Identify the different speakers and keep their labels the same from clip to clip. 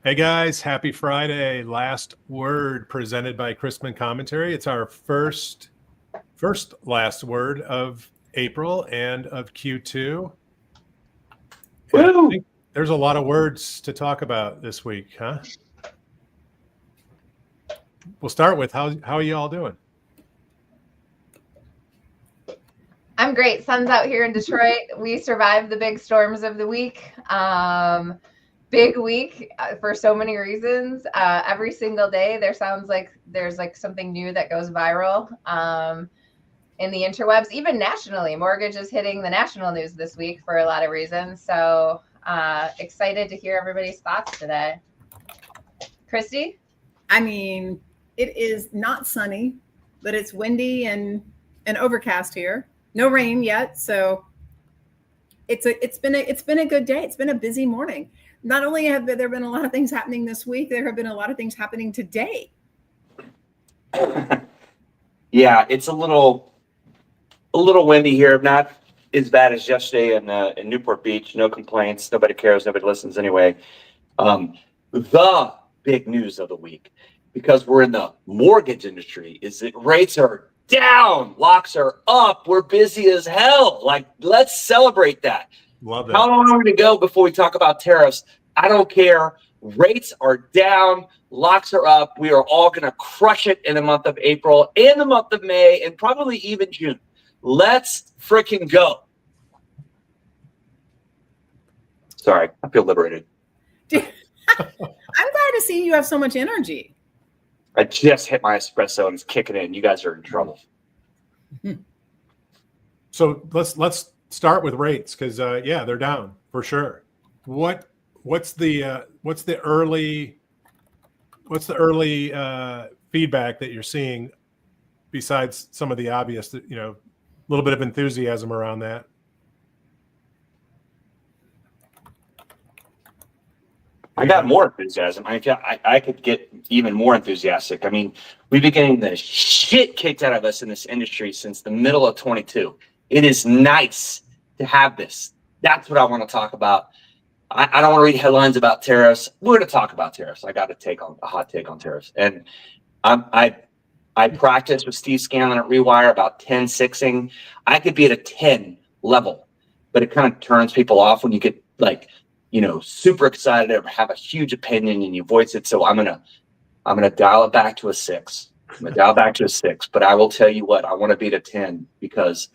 Speaker 1: Hey guys, happy Friday. Last word presented by Chrisman Commentary. It's our first last word of April and of Q2. And I think there's a lot of words to talk about this week, huh? We'll start with how are you all doing?
Speaker 2: I'm great. Sun's out here in Detroit. We survived the big storms of the week. Big week for so many reasons. Every single day there sounds like there's like something new that goes viral in the interwebs, even nationally. Mortgage is hitting the national news this week for a lot of reasons. So excited to hear everybody's thoughts today. Christy?
Speaker 3: I mean, it is not sunny, but it's windy and overcast here. No rain yet, so it's been a good day. It's been a busy morning. Not only have there been a lot of things happening this week, there have been a lot of things happening today.
Speaker 4: Yeah, it's a little windy here. Not as bad as yesterday in Newport Beach. No complaints. Nobody cares. Nobody listens anyway. The big news of the week, because we're in the mortgage industry, is that rates are down, locks are up. We're busy as hell. Like, let's celebrate that.
Speaker 1: Love that.
Speaker 4: How long are we to go before we talk about tariffs? I don't care. Rates are down, locks are up. We are all going to crush it in the month of April, and the month of May, and probably even June. Let's freaking go. Sorry, I feel liberated.
Speaker 3: I'm glad to see you have so much energy.
Speaker 4: I just hit my espresso and it's kicking in. You guys are in trouble.
Speaker 1: So let's start with rates, because yeah, they're down for sure. What's the early feedback that you're seeing, besides some of the obvious, a little bit of enthusiasm around that?
Speaker 4: I got more enthusiasm. I could get even more enthusiastic. I mean, we've been getting the shit kicked out of us in this industry since the middle of 22. It is nice to have this. That's what I want to talk about. I don't want to read headlines about tariffs. We're going to talk about tariffs. I got a hot take on tariffs. And I practiced with Steve Scanlon at Rewire about 10-6ing. I could be at a 10 level, but it kind of turns people off when you get super excited or have a huge opinion and you voice it. So I'm gonna dial it back to a 6. But I will tell you what, I want to be at a 10, because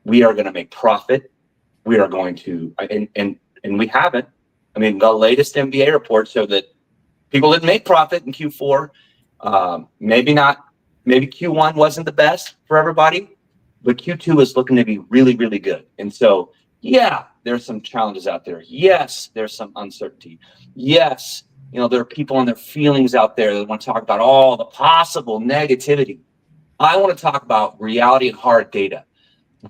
Speaker 4: we are going to make profit. We are going to, and we haven't. I mean, the latest MBA report showed that people didn't make profit in Q4. Maybe Q1 wasn't the best for everybody, but Q2 is looking to be really, really good. And so, yeah, there's some challenges out there. Yes, there's some uncertainty. Yes, there are people and their feelings out there that want to talk about all the possible negativity. I want to talk about reality and hard data.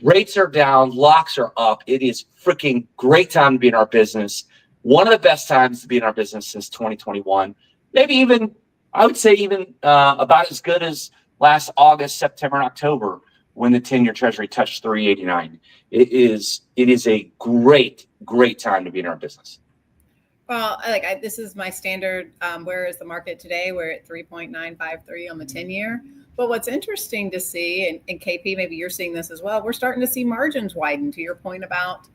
Speaker 4: Rates are down, locks are up. It is freaking great time to be in our business. One of the best times to be in our business since 2021. Maybe even, I would say even about as good as last August, September, and October, when the 10-year Treasury touched 389. It is a great time to be in our business.
Speaker 3: Well, this is my standard. Where is the market today? We're at 3.953 on the 10-year. But what's interesting to see, and KP, maybe you're seeing this as well, we're starting to see margins widen. To your point about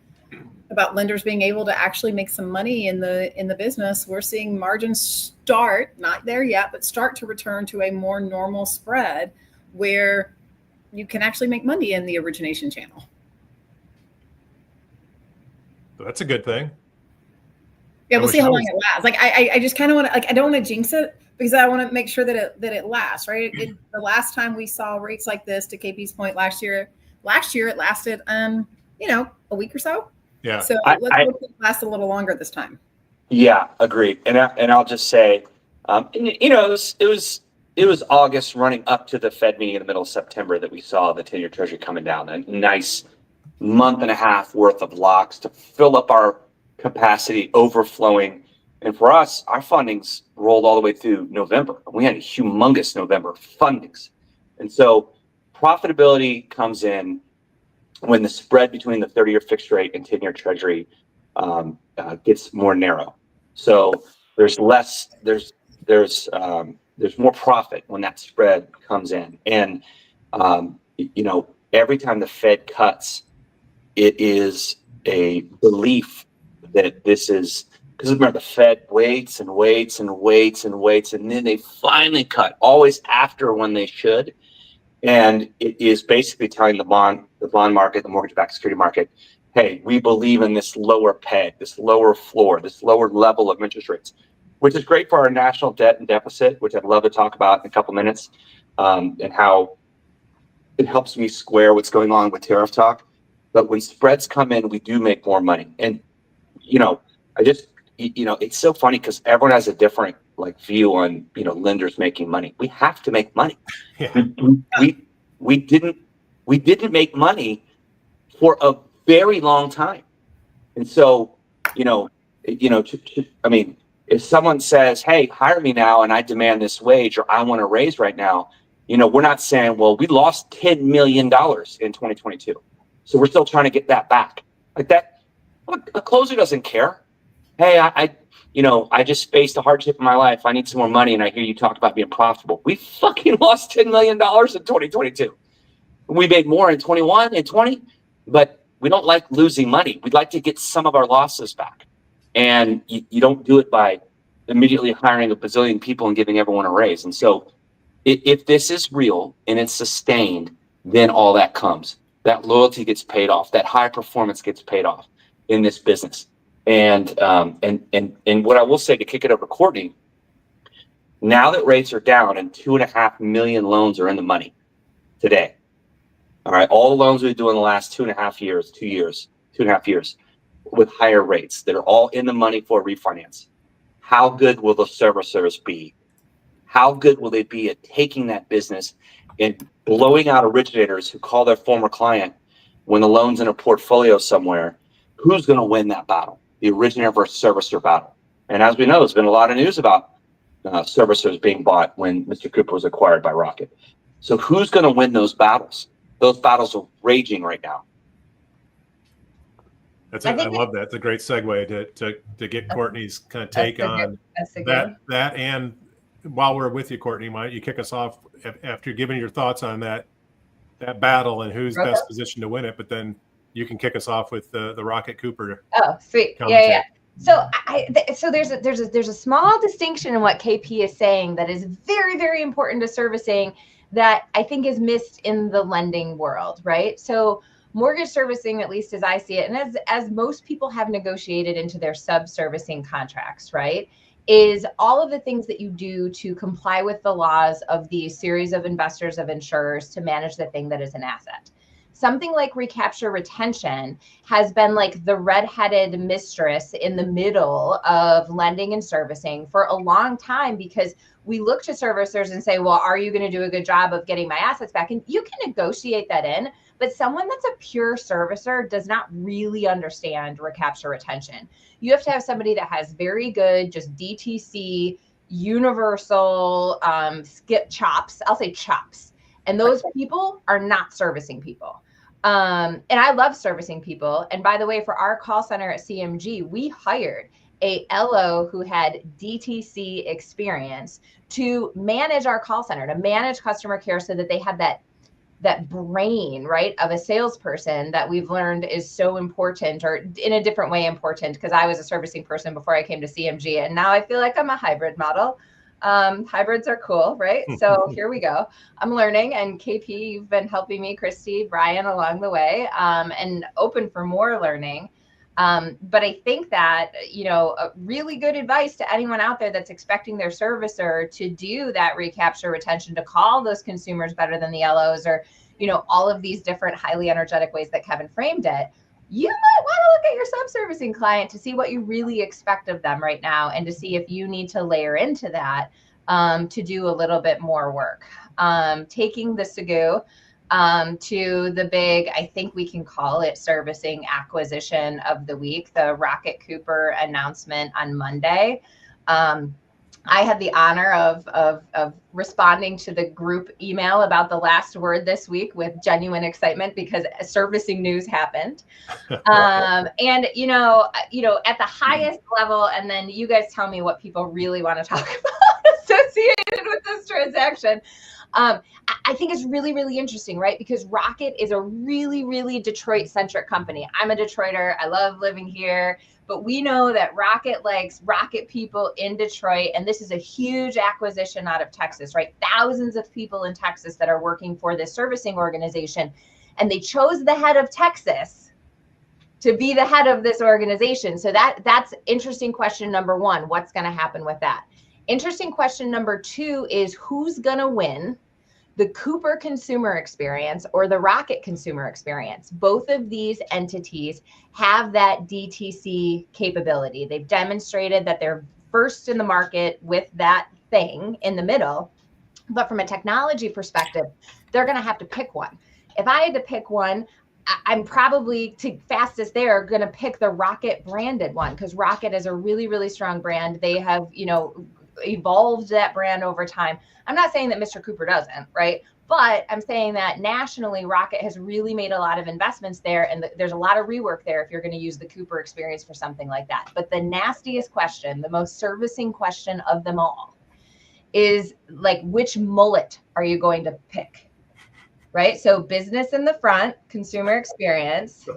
Speaker 3: lenders being able to actually make some money in the business, we're seeing margins start, not there yet, but start to return to a more normal spread where you can actually make money in the origination channel.
Speaker 1: That's a good thing.
Speaker 3: Yeah, we'll see how long it lasts. I just kind of want to, I don't want to jinx it, because I want to make sure that it lasts, right? The last time we saw rates like this, to KP's point, last year it lasted, a week or so.
Speaker 1: Yeah.
Speaker 3: So let's hope it lasts a little longer this time.
Speaker 4: Yeah, agreed. And I'll just say, it was August running up to the Fed meeting in the middle of September that we saw the 10-year Treasury coming down. A nice month and a half worth of locks to fill up our capacity, overflowing. And for us, our fundings rolled all the way through November. We had a humongous November fundings. And so profitability comes in when the spread between the 30-year fixed rate and 10-year Treasury gets more narrow. So there's less, there's more profit when that spread comes in. And, you know, every time the Fed cuts, it is a belief that this is, because remember, the Fed waits and waits and waits and waits, and then they finally cut, always after when they should. And it is basically telling the bond market, the mortgage-backed security market, hey, we believe in this lower peg, this lower floor, this lower level of interest rates, which is great for our national debt and deficit, which I'd love to talk about in a couple minutes, and how it helps me square what's going on with tariff talk. But when spreads come in, we do make more money. And, you know, it's so funny because everyone has a different view on, lenders making money. We have to make money.
Speaker 1: Yeah.
Speaker 4: We didn't make money for a very long time. And so, I mean, if someone says, hey, hire me now and I demand this wage, or I want to raise right now, we're not saying, well, we lost $10 million in 2022. So we're still trying to get that back. Like that, a closer doesn't care. Hey, I just faced a hardship in my life. I need some more money. And I hear you talk about being profitable. We fucking lost $10 million in 2022. We made more in 21 and 20, but we don't like losing money. We'd like to get some of our losses back. And you don't do it by immediately hiring a bazillion people and giving everyone a raise. And so if this is real and it's sustained, then all that comes. That loyalty gets paid off. That high performance gets paid off in this business. And what I will say to kick it over to Courtney, now that rates are down and 2.5 million loans are in the money today. All right, all the loans we do in the last 2.5 years with higher rates that are all in the money for refinance. How good will the servicers be? How good will they be at taking that business and blowing out originators who call their former client when the loan's in a portfolio somewhere? Who's going to win that battle? The originator versus servicer battle. And as we know, there's been a lot of news about servicers being bought when Mr. Cooper was acquired by Rocket. So who's going to win those battles? Those battles are raging right now.
Speaker 1: I love that. It's a great segue to get Courtney's kind of take on that. And while we're with you, Courtney, why don't you kick us off after giving your thoughts on that battle and who's best positioned to win it? But then you can kick us off with the Rocket Cooper.
Speaker 2: Oh, sweet. Commentary. Yeah. So there's a small distinction in what KP is saying that is very, very important to servicing that I think is missed in the lending world, right? So mortgage servicing, at least as I see it, and as most people have negotiated into their sub-servicing contracts, right, is all of the things that you do to comply with the laws of the series of investors, of insurers, to manage the thing that is an asset. Something like recapture retention has been like the redheaded mistress in the middle of lending and servicing for a long time, because we look to servicers and say, well, are you going to do a good job of getting my assets back? And you can negotiate that in, but someone that's a pure servicer does not really understand recapture retention. You have to have somebody that has very good, just DTC, universal skip chops. I'll say chops. And those people are not servicing people. And I love servicing people. And by the way, for our call center at CMG, we hired a LO who had DTC experience to manage our call center, to manage customer care, so that they had that brain, right, of a salesperson that we've learned is so important, or in a different way important, because I was a servicing person before I came to CMG, and now I feel like I'm a hybrid model. Hybrids are cool, right? So here we go. I'm learning, and KP, you've been helping me, Christy, Brian, along the way, and open for more learning. But I think that, really good advice to anyone out there that's expecting their servicer to do that recapture retention, to call those consumers better than the LOs, or, all of these different highly energetic ways that Kevin framed it. You might want to look at your sub-servicing client to see what you really expect of them right now, and to see if you need to layer into that to do a little bit more work. Taking the SEGU to the big, I think we can call it servicing acquisition of the week, the Rocket Cooper announcement on Monday. I had the honor of responding to the group email about the last word this week with genuine excitement because servicing news happened. And at the highest level, and then you guys tell me what people really want to talk about associated with this transaction. I think it's really, really interesting, right? Because Rocket is a really, really Detroit-centric company. I'm a Detroiter. I love living here. But we know that Rocket likes Rocket people in Detroit. And this is a huge acquisition out of Texas, right? Thousands of people in Texas that are working for this servicing organization. And they chose the head of Texas to be the head of this organization. So that's interesting question number one. What's going to happen with that? Interesting question number two is who's going to win, the Cooper consumer experience or the Rocket consumer experience? Both of these entities have that DTC capability. They've demonstrated that they're first in the market with that thing in the middle. But from a technology perspective, they're going to have to pick one. If I had to pick one, I'm probably fastest there going to pick the Rocket branded one because Rocket is a really, really strong brand. They have, evolved that brand over time. I'm not saying that Mr. Cooper doesn't, right? But I'm saying that nationally, Rocket has really made a lot of investments there. And there's a lot of rework there if you're going to use the Cooper experience for something like that. But the nastiest question, the most servicing question of them all is like, which mullet are you going to pick? Right? So business in the front, consumer experience,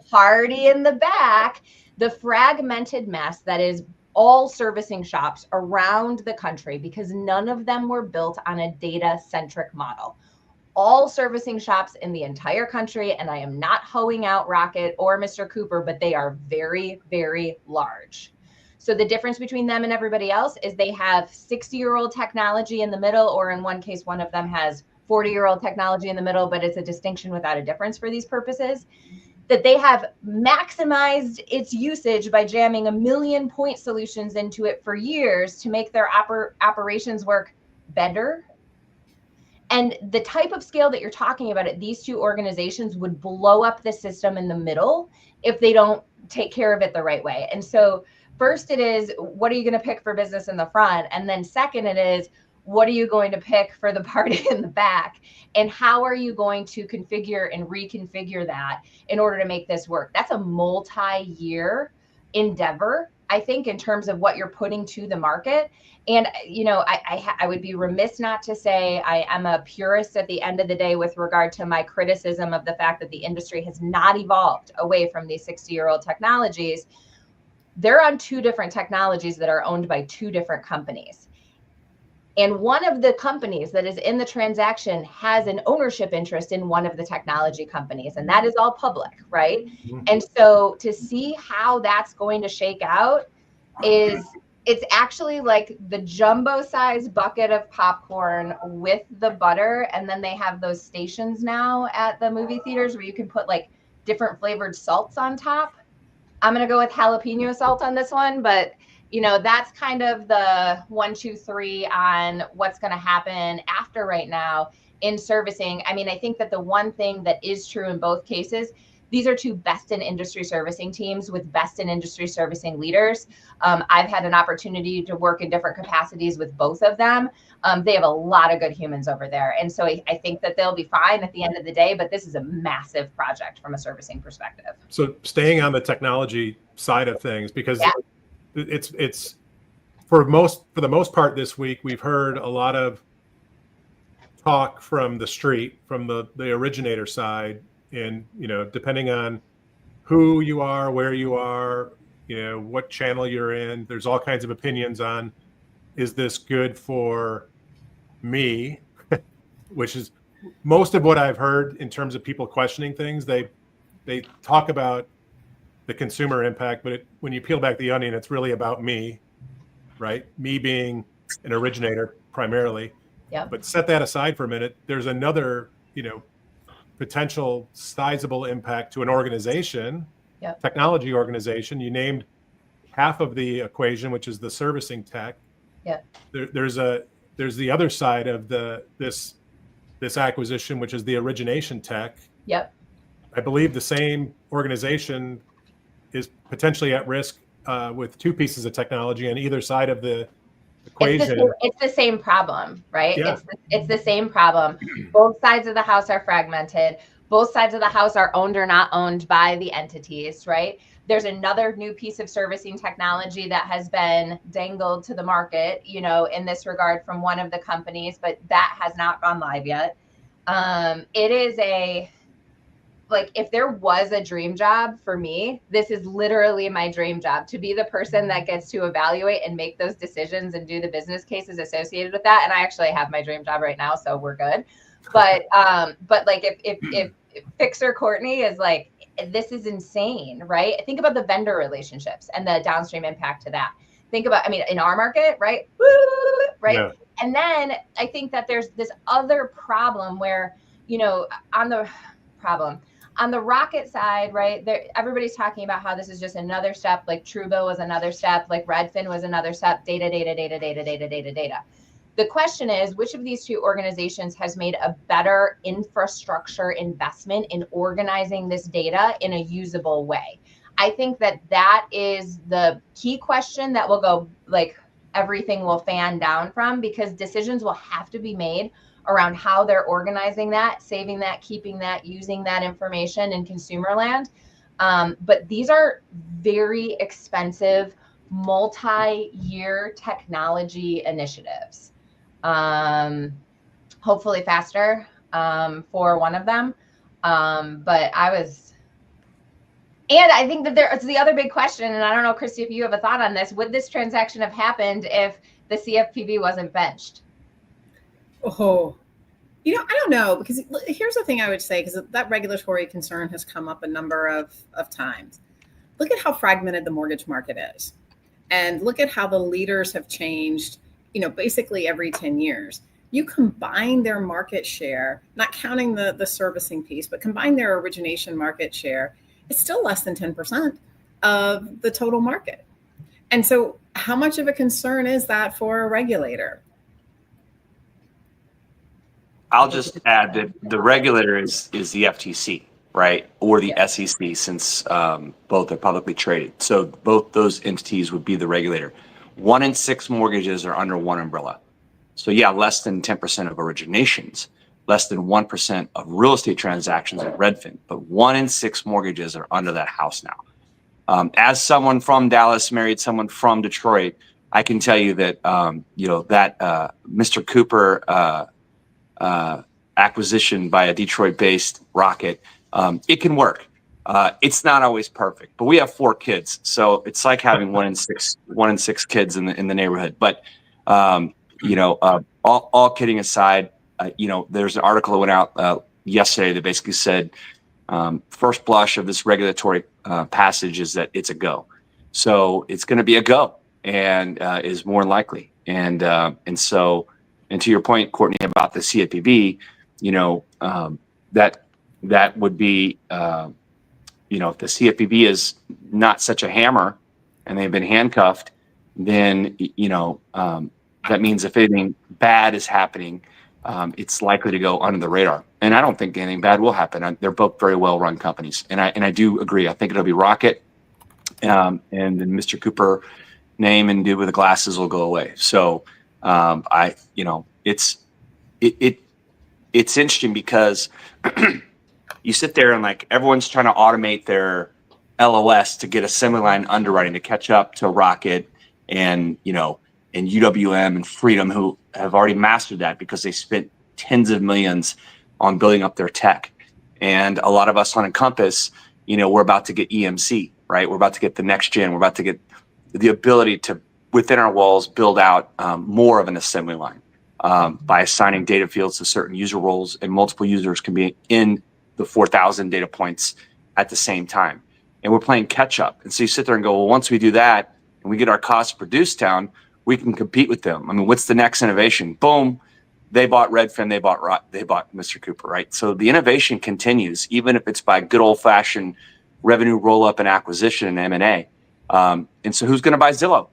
Speaker 2: party in the back, the fragmented mess that is all servicing shops around the country because none of them were built on a data-centric model. All servicing shops in the entire country, and I am not hoeing out Rocket or Mr. Cooper, but they are very, very large. So the difference between them and everybody else is they have 60-year-old technology in the middle, or in one case, one of them has 40-year-old technology in the middle, but it's a distinction without a difference for these purposes. That they have maximized its usage by jamming 1 million point solutions into it for years to make their operations work better. And the type of scale that you're talking about at these two organizations would blow up the system in the middle if they don't take care of it the right way. And so first it is, what are you going to pick for business in the front? And then second it is, what are you going to pick for the party in the back? And how are you going to configure and reconfigure that in order to make this work? That's a multi-year endeavor, I think, in terms of what you're putting to the market. And, I would be remiss not to say I am a purist at the end of the day with regard to my criticism of the fact that the industry has not evolved away from these 60-year-old technologies. They're on two different technologies that are owned by two different companies. And one of the companies that is in the transaction has an ownership interest in one of the technology companies, and that is all public, right? Mm-hmm. And so to see how that's going to shake out it's actually like the jumbo size bucket of popcorn with the butter. And then they have those stations now at the movie theaters where you can put like different flavored salts on top. I'm going to go with jalapeno salt on this one, but that's kind of the 1, 2, 3 on what's going to happen after right now in servicing. I mean, I think that the one thing that is true in both cases, these are two best in industry servicing teams with best in industry servicing leaders. I've had an opportunity to work in different capacities with both of them. They have a lot of good humans over there. And so I think that they'll be fine at the end of the day, but this is a massive project from a servicing perspective.
Speaker 1: So staying on the technology side of things, because it's for the most part this week, we've heard a lot of talk from the street, from the originator side, and depending on who you are, where you are, what channel you're in, there's all kinds of opinions on, is this good for me? Which is most of what I've heard in terms of people questioning things. They talk about the consumer impact, but when you peel back the onion, it's really about me, right? Me being an originator primarily.
Speaker 2: Yeah.
Speaker 1: But set that aside for a minute. There's another, potential sizable impact to an organization, technology organization. You named half of the equation, which is the servicing tech.
Speaker 2: Yeah.
Speaker 1: There's the other side of this acquisition, which is the origination tech.
Speaker 2: Yep.
Speaker 1: I believe the same organization is potentially at risk with two pieces of technology on either side of the equation.
Speaker 2: It's the same problem, right?
Speaker 1: Yeah.
Speaker 2: It's the same problem. Both sides of the house are fragmented. Both sides of the house are owned or not owned by the entities, right? There's another new piece of servicing technology that has been dangled to the market, you know, in this regard from one of the companies, but that has not gone live yet. It is like, if there was a dream job for me, this is literally my dream job, to be the person that gets to evaluate and make those decisions and do the business cases associated with that. And I actually have my dream job right now, so we're good. But like if Fixer Courtney is like, this is insane, right? Think about the vendor relationships and the downstream impact to that. Think about, I mean, in our market, right? Right.
Speaker 1: Yeah.
Speaker 2: And then I think that there's this other problem where, you know, on the Rocket side, right, there, everybody's talking about how this is just another step, like Truebill was another step, like Redfin was another step, data. The question is, which of these two organizations has made a better infrastructure investment in organizing this data in a usable way? I think that is the key question that will go, like, everything will fan down from, because decisions will have to be made around how they're organizing that, saving that, keeping that, using that information in consumer land. But these are very expensive, multi-year technology initiatives. Hopefully faster for one of them. But and I think that it's the other big question, and I don't know, Christy, if you have a thought on this, would this transaction have happened if the CFPB wasn't benched?
Speaker 3: Oh, you know, I don't know, because here's the thing I would say, because that regulatory concern has come up a number of times. Look at how fragmented the mortgage market is, and look at how the leaders have changed, you know, basically every 10 years. You combine their market share, not counting the servicing piece, but combine their origination market share, it's still less than 10% of the total market. And so how much of a concern is that for a regulator?
Speaker 4: I'll just add that the regulator is the FTC, right? Or the SEC, since both are publicly traded. So both those entities would be the regulator. 1 in 6 mortgages are under one umbrella. So yeah, less than 10% of originations, less than 1% of real estate transactions at Redfin, but 1 in 6 mortgages are under that house now. As someone from Dallas married someone from Detroit, I can tell you that, you know, that Mr. Cooper acquisition by a Detroit-based Rocket, it can work. It's not always perfect, but we have 4 kids, so it's like having 1 in 6 kids in the neighborhood. But you know, all kidding aside, you know, there's an article that went out yesterday that basically said first blush of this regulatory passage is that it's a go. So it's going to be a go, and is more likely. And so, and to your point, Courtney, about the CFPB, you know, that would be, you know, if the CFPB is not such a hammer and they've been handcuffed, then, you know, that means if anything bad is happening, it's likely to go under the radar. And I don't think anything bad will happen. They're both very well-run companies. And I do agree. I think it'll be Rocket, and then Mr. Cooper name and dude with the glasses will go away. So you know, it's interesting because you sit there and, like, everyone's trying to automate their LOS to get assembly line underwriting to catch up to Rocket and, you know, and UWM and Freedom, who have already mastered that because they spent tens of millions on building up their tech. And a lot of us on Encompass, you know, we're about to get EMC, right? We're about to get the next gen. We're about to get the ability to, within our walls, build out more of an assembly line by assigning data fields to certain user roles, and multiple users can be in the 4,000 data points at the same time. And we're playing catch up. And so you sit there and go, well, once we do that and we get our costs produced down, we can compete with them. I mean, what's the next innovation? Boom. They bought Redfin. They bought Mr. Cooper, right? So the innovation continues, even if it's by good old fashioned revenue roll up and acquisition and M&A. And so who's going to buy Zillow?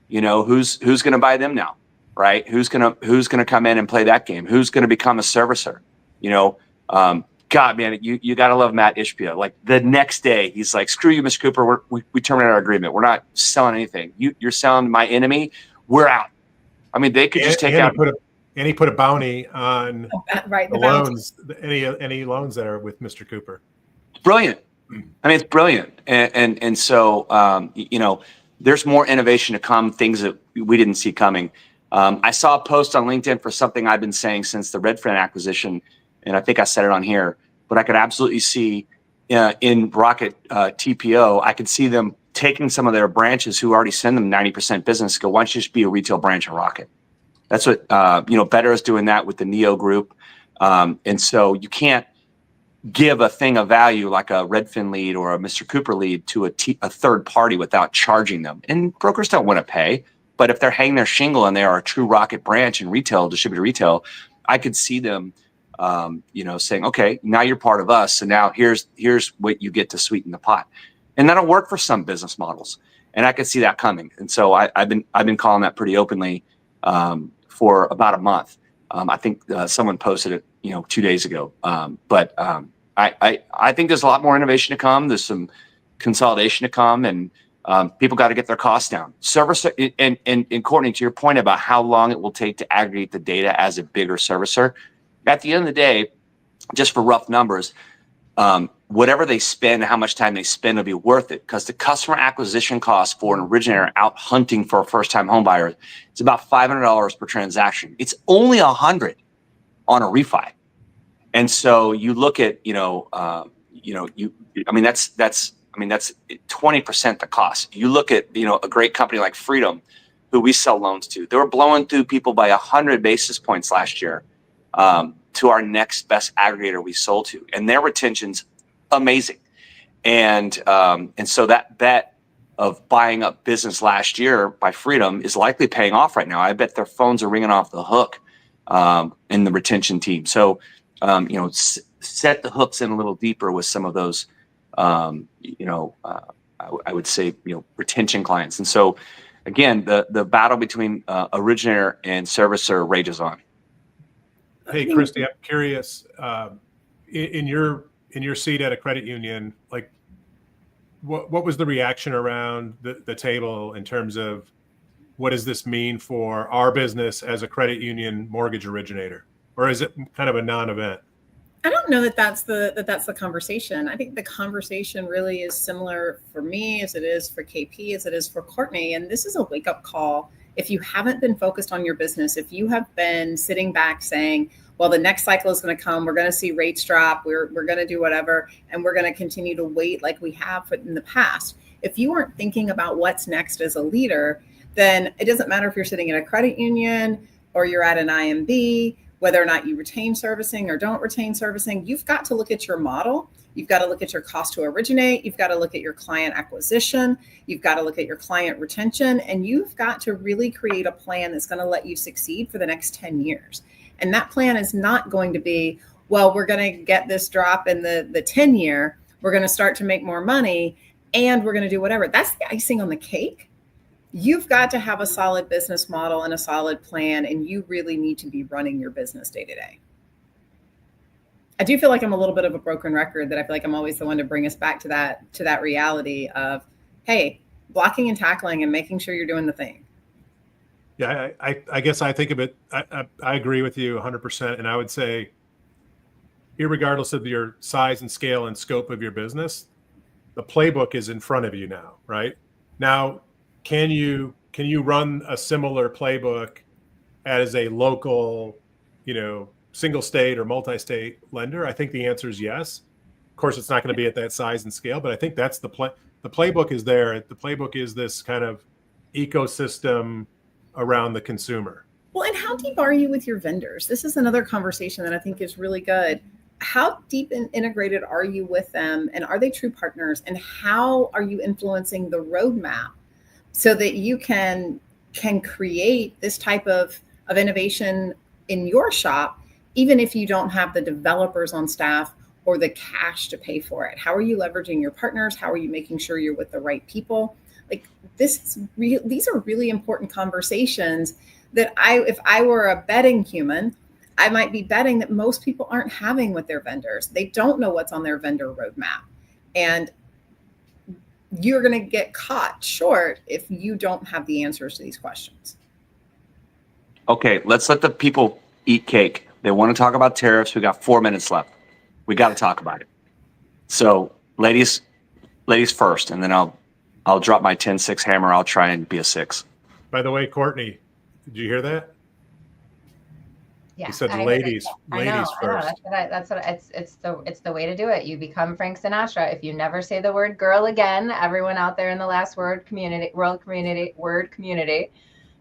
Speaker 4: You know, who's going to buy them now, right? Who's going to come in and play that game? Who's going to become a servicer? You know, God, man, you got to love Matt Ishbia. Like, the next day, he's like, screw you, Mr. Cooper. We terminate our agreement. We're not selling anything. You're selling my enemy. We're out. I mean, they could just take
Speaker 1: and
Speaker 4: out.
Speaker 1: He put a bounty on
Speaker 3: Right.
Speaker 1: the
Speaker 3: bounty.
Speaker 1: loans, any loans that are with Mr. Cooper.
Speaker 4: Brilliant. I mean, it's brilliant. And so, there's more innovation to come, things that we didn't see coming. I saw a post on LinkedIn for something I've been saying since the Redfin acquisition, and I think I said it on here, but I could absolutely see in Rocket TPO, I could see them taking some of their branches who already send them 90% business, go, why don't you just be a retail branch of Rocket? That's what, Better is doing that with the Neo group. And so you can't give a thing of value like a Redfin lead or a Mr. Cooper lead to a third party without charging them. And brokers don't want to pay, but if they're hanging their shingle and they are a true Rocket branch in retail, distributed retail, I could see them, saying, okay, now you're part of us. So now here's what you get to sweeten the pot. And that'll work for some business models. And I could see that coming. And so I've been calling that pretty openly for about a month. I think someone posted it, 2 days ago. I think there's a lot more innovation to come. There's some consolidation to come, and people got to get their costs down. Servicer, and Courtney, to your point about how long it will take to aggregate the data as a bigger servicer, at the end of the day, just for rough numbers, whatever they spend, how much time they spend will be worth it, because the customer acquisition cost for an originator out hunting for a first-time home buyer, it's about $500 per transaction. It's only $100 on a refi. And so you look at, that's 20% the cost. You look at, a great company like Freedom, who we sell loans to. They were blowing through people by 100 basis points last year to our next best aggregator we sold to, and their retention's amazing. And so that bet of buying up business last year by Freedom is likely paying off right now. I bet their phones are ringing off the hook in the retention team. So, set the hooks in a little deeper with some of those, I would say, retention clients. And so, again, the battle between originator and servicer rages on.
Speaker 1: Hey, Christy, I'm curious, in your seat at a credit union, like what was the reaction around the table in terms of what does this mean for our business as a credit union mortgage originator? Or is it kind of a non-event?
Speaker 3: I don't know that's the conversation. I think the conversation really is similar for me as it is for KP, as it is for Courtney. And this is a wake-up call. If you haven't been focused on your business, if you have been sitting back saying, well, the next cycle is going to come, we're going to see rates drop, we're going to do whatever, and we're going to continue to wait like we have in the past. If you aren't thinking about what's next as a leader, then it doesn't matter if you're sitting in a credit union or you're at an IMB, whether or not you retain servicing or don't retain servicing. You've got to look at your model. You've got to look at your cost to originate. You've got to look at your client acquisition. You've got to look at your client retention. And you've got to really create a plan that's going to let you succeed for the next 10 years. And that plan is not going to be, well, we're going to get this drop in the 10 year. We're going to start to make more money and we're going to do whatever. That's the icing on the cake. You've got to have a solid business model and a solid plan, and you really need to be running your business day to day. I do feel like I'm a little bit of a broken record, that I feel like I'm always the one to bring us back to that reality of, hey, blocking and tackling and making sure you're doing the thing.
Speaker 1: Yeah, I guess I think of it, I agree with you 100%. And I would say, irregardless of your size and scale and scope of your business, the playbook is in front of you now, right? Now, can you run a similar playbook as a local, single state or multi-state lender? I think the answer is yes. Of course, it's not going to be at that size and scale, but I think that's the playbook is there. The playbook is this kind of ecosystem around the consumer.
Speaker 3: Well, and how deep are you with your vendors? This is another conversation that I think is really good. How deep and integrated are you with them? And are they true partners? And how are you influencing the roadmap so that you can create this type of innovation in your shop, even if you don't have the developers on staff or the cash to pay for it? How are you leveraging your partners? How are you making sure you're with the right people? Like these are really important conversations that if I were a betting human, I might be betting that most people aren't having with their vendors. They don't know what's on their vendor roadmap. And you're going to get caught short if you don't have the answers to these questions.
Speaker 5: Okay, let's let the people eat cake. They want to talk about tariffs. We got 4 minutes left. We got to talk about it. So, ladies first, and then I'll drop my 10-6 hammer. I'll try and be a 6.
Speaker 1: By the way, Courtney, did you hear that?
Speaker 2: Yeah,
Speaker 1: He said
Speaker 2: I heard it.
Speaker 1: ladies
Speaker 2: I know.
Speaker 1: first.
Speaker 2: That's what it's the way to do it. You become Frank Sinatra. If you never say the word girl again, everyone out there in the last word community,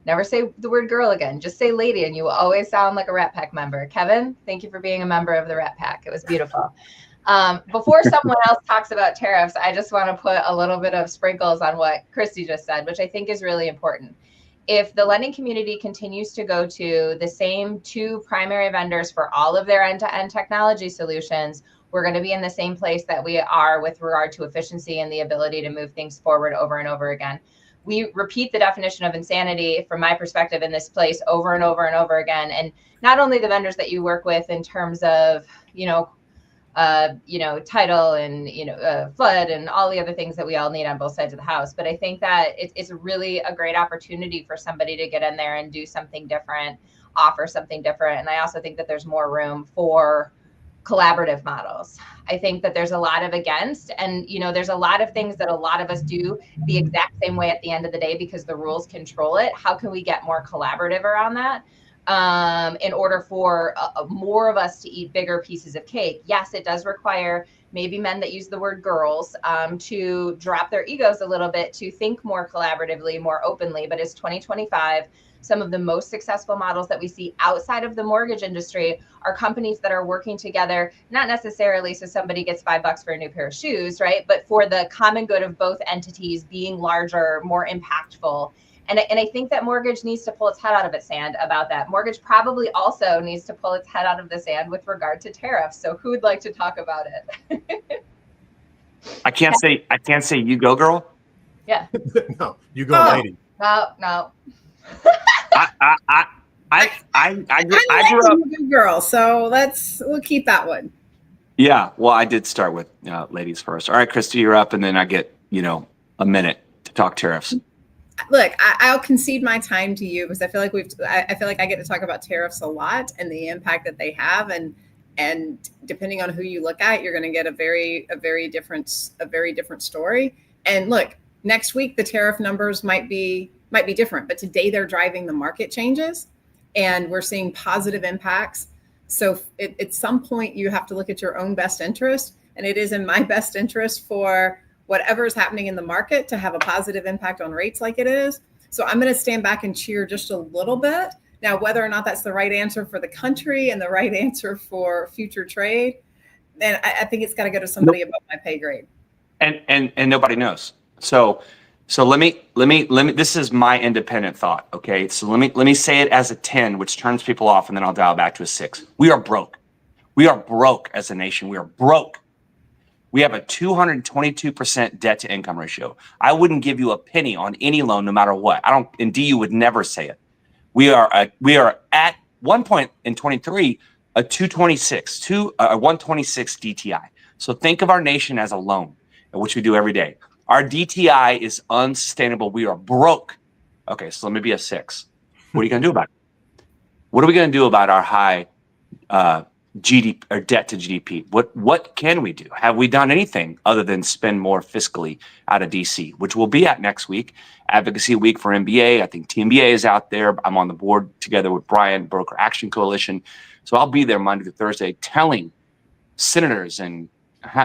Speaker 2: never say the word girl again. Just say lady, and you will always sound like a Rat Pack member. Kevin, thank you for being a member of the Rat Pack. It was beautiful. Before someone else talks about tariffs, I just want to put a little bit of sprinkles on what Christy just said, which I think is really important. If the lending community continues to go to the same 2 primary vendors for all of their end-to-end technology solutions, we're going to be in the same place that we are with regard to efficiency and the ability to move things forward over and over again. We repeat the definition of insanity from my perspective in this place over and over and over again. And not only the vendors that you work with in terms of, title and, flood and all the other things that we all need on both sides of the house. But I think that it's really a great opportunity for somebody to get in there and do something different, offer something different. And I also think that there's more room for collaborative models. I think that there's a lot of against, and there's a lot of things that a lot of us do the exact same way at the end of the day because the rules control it. How can we get more collaborative around that? In order for more of us to eat bigger pieces of cake. Yes, it does require maybe men that use the word girls to drop their egos a little bit, to think more collaboratively, more openly. But it's 2025. Some of the most successful models that we see outside of the mortgage industry are companies that are working together, not necessarily so somebody gets $5 for a new pair of shoes, right? But for the common good of both entities being larger, more impactful. And I think that mortgage needs to pull its head out of its sand about that. Mortgage probably also needs to pull its head out of the sand with regard to tariffs. So who would like to talk about it?
Speaker 5: I can't say you go, girl.
Speaker 2: Yeah.
Speaker 1: No, you go, lady.
Speaker 2: No.
Speaker 5: I grew up.
Speaker 3: Good girl, so we'll keep that one.
Speaker 5: Yeah, well, I did start with ladies first. All right, Christy, you're up, and then I get a minute to talk tariffs.
Speaker 3: Look, I'll concede my time to you because I feel like I feel like I get to talk about tariffs a lot and the impact that they have, and depending on who you look at, you're going to get a very different story. And look, next week the tariff numbers might be different, but today they're driving the market changes, and we're seeing positive impacts. So at some point you have to look at your own best interest, and it is in my best interest for whatever is happening in the market to have a positive impact on rates like it is. So I'm going to stand back and cheer just a little bit. Now, whether or not that's the right answer for the country and the right answer for future trade, then I think it's got to go to somebody above my pay grade.
Speaker 5: And nobody knows. So let me. This is my independent thought. Okay. So let me say it as a 10, which turns people off, and then I'll dial back to a 6. We are broke. We are broke as a nation. We are broke. We have a 222% debt to income ratio. I wouldn't give you a penny on any loan, no matter what. And DU would never say it. We are at one point in 23, a 126 DTI. So think of our nation as a loan, which we do every day. Our DTI is unsustainable. We are broke. Okay, so let me be a 6. What are you going to do about it? What are we going to do about our high GDP or debt to GDP? What can we do? Have we done anything other than spend more fiscally out of DC, which we'll be at next week? Advocacy Week for MBA. I think TMBA is out there. I'm on the board together with Brian, Broker Action Coalition. So I'll be there Monday through Thursday telling senators and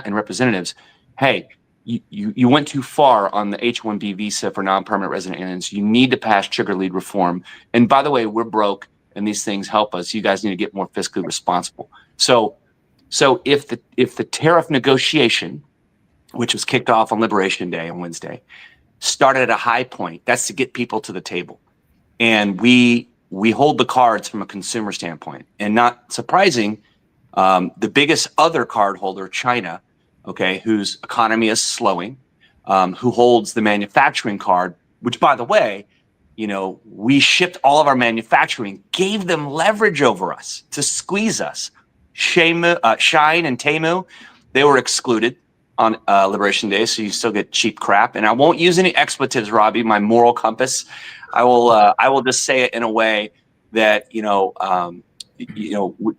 Speaker 5: representatives, hey, you went too far on the H-1B visa for non-permanent resident aliens. You need to pass trigger lead reform. And by the way, we're broke, and these things help us. You guys need to get more fiscally responsible. So if the tariff negotiation, which was kicked off on Liberation Day on Wednesday, started at a high point, that's to get people to the table. And we hold the cards from a consumer standpoint. And not surprising, the biggest other card holder, China, okay, whose economy is slowing, who holds the manufacturing card, which, by the way, we shipped all of our manufacturing, gave them leverage over us to squeeze us. Shine and Temu, they were excluded on Liberation Day, so you still get cheap crap. And I won't use any expletives, Robbie, my moral compass. I will just say it in a way that,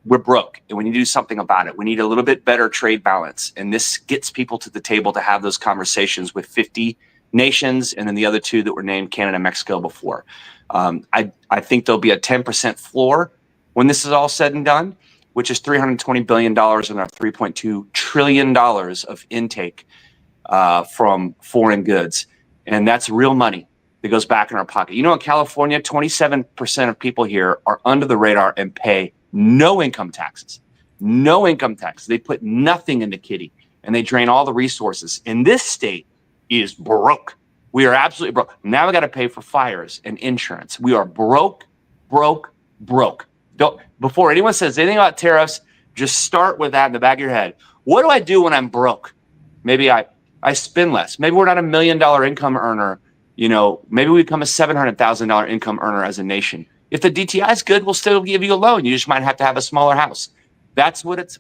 Speaker 5: we're broke and we need to do something about it. We need a little bit better trade balance. And this gets people to the table to have those conversations with 50 nations and then the other two that were named Canada and Mexico before. I think there'll be a 10% floor when this is all said and done, which is $320 billion in our $3.2 trillion of intake from foreign goods. And that's real money that goes back in our pocket. In California, 27% of people here are under the radar and pay no income taxes. No income taxes. They put nothing in the kitty and they drain all the resources. And this state is broke. We are absolutely broke. Now we got to pay for fires and insurance. We are broke. Before anyone says anything about tariffs, just start with that in the back of your head. What do I do when I'm broke? Maybe I spend less. Maybe we're not $1 million income earner. Maybe we become a $700,000 income earner as a nation. If the DTI is good, we'll still give you a loan. You just might have to have a smaller house. That's what it's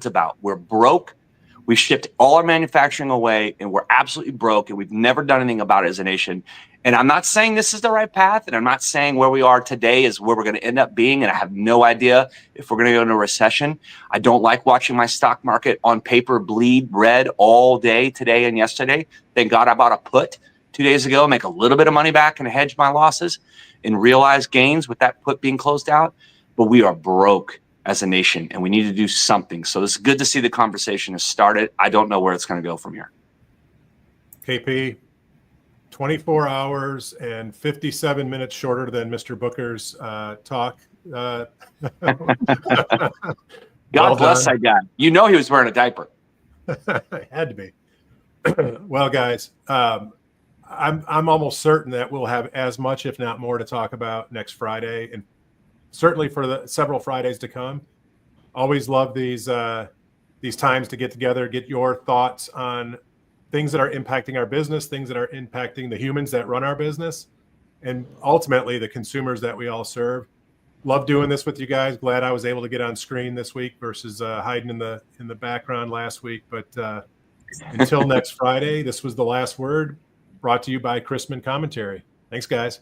Speaker 5: about. We're broke. We've shipped all our manufacturing away and we're absolutely broke and we've never done anything about it as a nation. And I'm not saying this is the right path. And I'm not saying where we are today is where we're going to end up being. And I have no idea if we're going to go into a recession. I don't like watching my stock market on paper bleed red all day today and yesterday. Thank God I bought a put 2 days ago, make a little bit of money back and hedge my losses and realize gains with that put being closed out. But we are broke as a nation and we need to do something. So it's good to see the conversation has started. I don't know where it's going to go from here.
Speaker 1: KP, 24 hours and 57 minutes shorter than Mr. Booker's talk.
Speaker 5: God bless that guy. He was wearing a diaper.
Speaker 1: It had to be. Well, guys, I'm almost certain that we'll have as much, if not more, to talk about next Friday, and certainly for the several Fridays to come. Always love these times to get together, get your thoughts on things that are impacting our business, things that are impacting the humans that run our business, and ultimately the consumers that we all serve. Love doing this with you guys. Glad I was able to get on screen this week versus hiding in the background last week. But until next Friday, this was The Last Word, brought to you by Chrisman Commentary. Thanks, guys.